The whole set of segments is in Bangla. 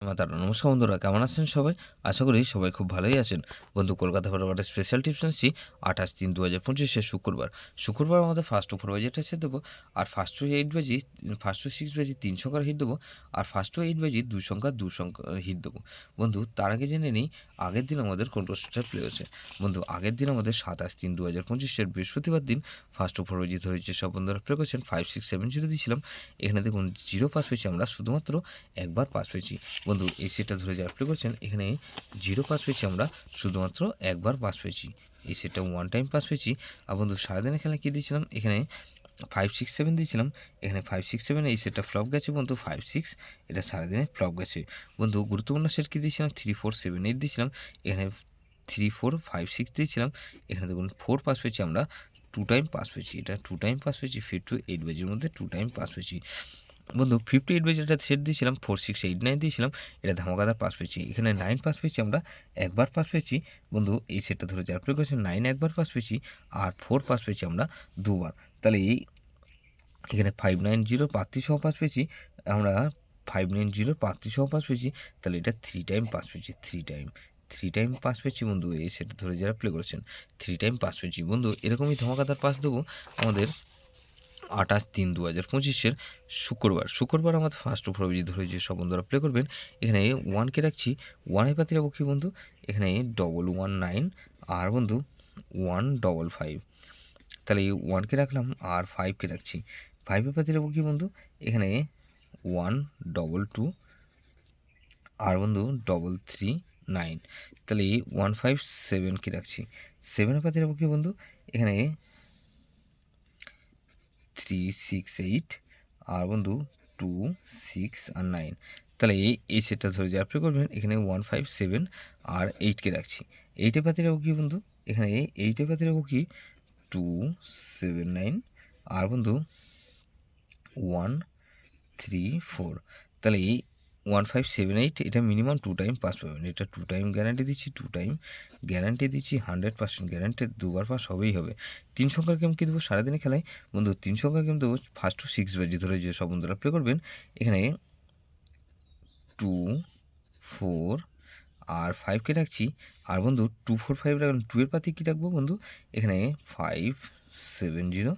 মাতারা। নমস্কার বন্ধুরা, কেমন আছেন সবাই? আশা করি সবাই খুব ভালোই আছেন। বন্ধু, কলকাতা ফটোগ্রাফারের স্পেশাল টিপস আনছি 28/3/2025 শুক্রবার আমাদের ফার্স্ট টু 4 বাজেটা সেট দেবো। আর ফার্স্ট টু 8 বাজি, ফার্স্ট টু 6 বাজি 3 সংখ্যার হিট দেবো। আর ফার্স্ট টু 8 বাজি 2 সংখ্যার হিট দেবো। বন্ধু, তার আগে জেনে নিই আগের দিন আমাদের কোন টোস্টার প্লে হয়েছে। বন্ধু, আগের দিন আমাদের 27/3/2025 বৃহস্পতিবার দিন ফার্স্ট টু 4 বাজি ধরেছে সব বন্ধুরা প্লে করেছেন। 5670 দিয়েছিলাম। এখানে দেখুন 0 পাস পেয়েছি আমরা, শুধুমাত্র একবার পাস পেয়েছি। বন্ধু, এই সেটটা ধরে যারা প্লে করছেন, এখানে 0 পাস পেয়েছি আমরা, শুধুমাত্র একবার পাস পেয়েছি। এই সেটটা 1 টাইম পাস পেয়েছি। আর বন্ধু, সারাদিনের খেলা কী দিয়েছিলাম, এখানে 567 দিয়েছিলাম। এখানে 567 এই সেটটা ফ্লপ গেছে বন্ধু। 56 এটা সারাদিনে ফ্লপ গেছে। বন্ধু, গুরুত্বপূর্ণ সেট কী দিয়েছিলাম, 3478 দিয়েছিলাম। এখানে 3456 দিয়েছিলাম। এখানে দেখুন 4 পাস পেয়েছি আমরা, 2 টাইম পাস পেয়েছি। এটা 2 টাইম পাস পেয়েছি। 5 to 8 বাজির মধ্যে 2 টাইম পাস পেয়েছি। বন্ধু, 58 বাজে একটা সেট দিয়েছিলাম, 4689 দিয়েছিলাম। এটা ধামাকাদার পাস পেয়েছি। এখানে 9 পাস পেয়েছি আমরা, একবার পাস পেয়েছি। বন্ধু, এই সেটটা ধরে যার প্লে করেছে 9 একবার পাস পেয়েছি, আর 4 পাস পেয়েছি আমরা দুবার। তাহলে এখানে 590 প্রার্থী সহ পাস পেয়েছি আমরা, 590 প্রার্থী সহ পাস পেয়েছি। তাহলে এটা 3 টাইম পাস পেয়েছি। 3 টাইম পাস পেয়েছি বন্ধু। এই সেটটা ধরে যারা প্লে করেছেন 3 টাইম পাস পেয়েছি। বন্ধু, এরকমই ধামাকাদার পাস দেবো আমাদের 28/3/2025 শুক্রবার আমাদের ফার্স্ট টু 4 বাজি ধরে যে সব বন্ধুরা প্লে করবেন। এখানে 1কে রাখছি, 1-এর পাতি রাখবো কি বন্ধু, এখানে 119 আর বন্ধু 155। তাহলে 1কে রাখলাম আর 5কে রাখছি। 5-এর পাতি রাখবো কি বন্ধু, এখানে 122 আর বন্ধু 339। তাহলে 157কে রাখছি। 7-এর পাতি রাখবো কি বন্ধু, এখানে 368 আর বন্ধু 2 6 আর 9। তাহলে এই সেটটা ধরে যে আপনি করবেন, এখানে 157 আর 8কে রাখছি। 8-এর পাতি রাখবো কি বন্ধু, এখানে 8-এর পাতি রাখবো কি 279 আর বন্ধু 134। তাহলে 1578 এটা মিনিমাম 2 টাইম পাস পাবেন। এটা 2 টাইম গ্যারান্টি দিচ্ছি, 2 টাইম গ্যারান্টি দিচ্ছি, 100% গ্যারান্টি, দুবার পাস হবেই হবে। 3 সংখ্যার গেম কী দেবো সারাদিনে খেলায় বন্ধু, 3 সংখ্যার গেম দেবো ফার্স্ট টু 6 বাজি ধরে যে সব বন্ধুরা প্লে করবেন। এখানে 2 4 আর 5কে রাখছি। আর বন্ধু 245 রাখলাম। 2-এর পাতি কী রাখবো বন্ধু, এখানে 570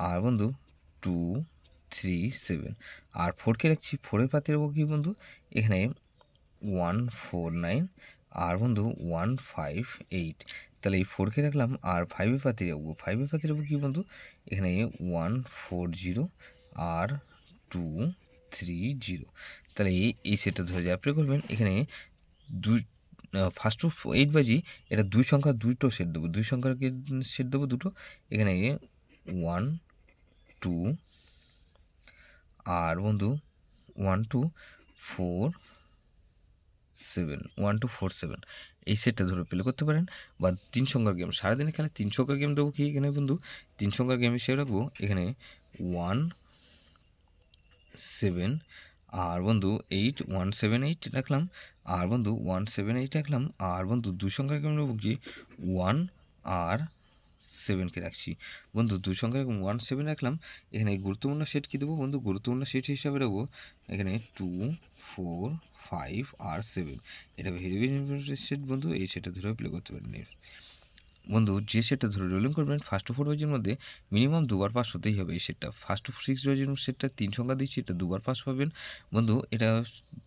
আর বন্ধু 237 আর 4কে রাখছি। 4-এর পাতি রাখবো কি বন্ধু, এখানে 149 আর বন্ধু 158। তাহলে এই 4কে রাখলাম আর 5-এর পাতি রাখবো। 5-এর পাতি রাখবো কি বন্ধু, এখানে 140 আর 230। তাহলে এই সেটটা ধরে যে আপনি করবেন, এখানে ফার্স্ট টু 8 বাজি এটা 2 সংখ্যার দুটো সেট দেবো। 2 সংখ্যার সেট দেবো দুটো। এখানে 1 2 আর বন্ধু 1247 এই সেটটা ধরে প্লে করতে পারেন। বা 3 সংখ্যার গেম সারাদিনে খেলা 3 সংখ্যার গেম দেবো কি এখানে বন্ধু, 3 সংখ্যার গেম হিসেবে রাখবো। এখানে 17 আর বন্ধু 178 রাখলাম। আর বন্ধু 178 রাখলাম। আর বন্ধু 2 সংখ্যার গেম নেবো কি 1 আর 7কে রাখছি। বন্ধু 2 সংখ্যার 17 রাখলাম। এখানে গুরুত্বপূর্ণ সেট কী দেবো বন্ধু, গুরুত্বপূর্ণ সেট হিসাবে রাখবো এখানে 2 4 5 আর 7। এটা ভেরি ভেরি ইম্পর্টেন্ট সেট বন্ধু। এই সেটটা ধরে প্লে করতে পারেন। বন্ধু, যে সেটটা ধরে রোলিং করবেন ফার্স্ট টু 4 বাজির মধ্যে মিনিমাম দুবার পাস হতেই হবে। এই সেটটা ফার্স্ট টু 6 বাজির সেটটা 3 সংখ্যা দিচ্ছি, এটা দুবার পাস পাবেন। বন্ধু, এটা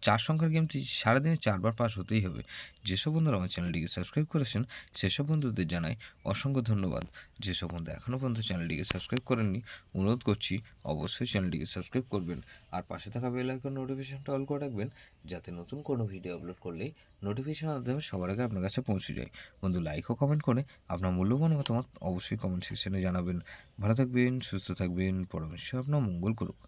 4 সংখ্যার গেমটি সারাদিনে 4বার পাস হতেই হবে। যেসব বন্ধুরা আমার চ্যানেলটিকে সাবস্ক্রাইব করেছেন সেসব বন্ধুদের জানাই অসংখ্য ধন্যবাদ। যেসব বন্ধু এখনও পর্যন্ত চ্যানেলটিকে সাবস্ক্রাইব করেননি, অনুরোধ করছি অবশ্যই চ্যানেলটিকে সাবস্ক্রাইব করবেন। আর পাশে থাকা বেল আইকন নোটিফিকেশনটা অল করে রাখবেন, যাতে নতুন কোনো ভিডিও আপলোড করলেই নোটিফিকেশন মাধ্যমে সবার আগে আপনার কাছে পৌঁছে যায়। বন্ধু, লাইক ও কমেন্ট করে আপনার মূল্যবান মতামত অবশ্যই কমেন্ট সেকশনে জানাবেন। ভালো থাকবেন, সুস্থ থাকবেন, পরমেশ্বর আপনার মঙ্গল করুক।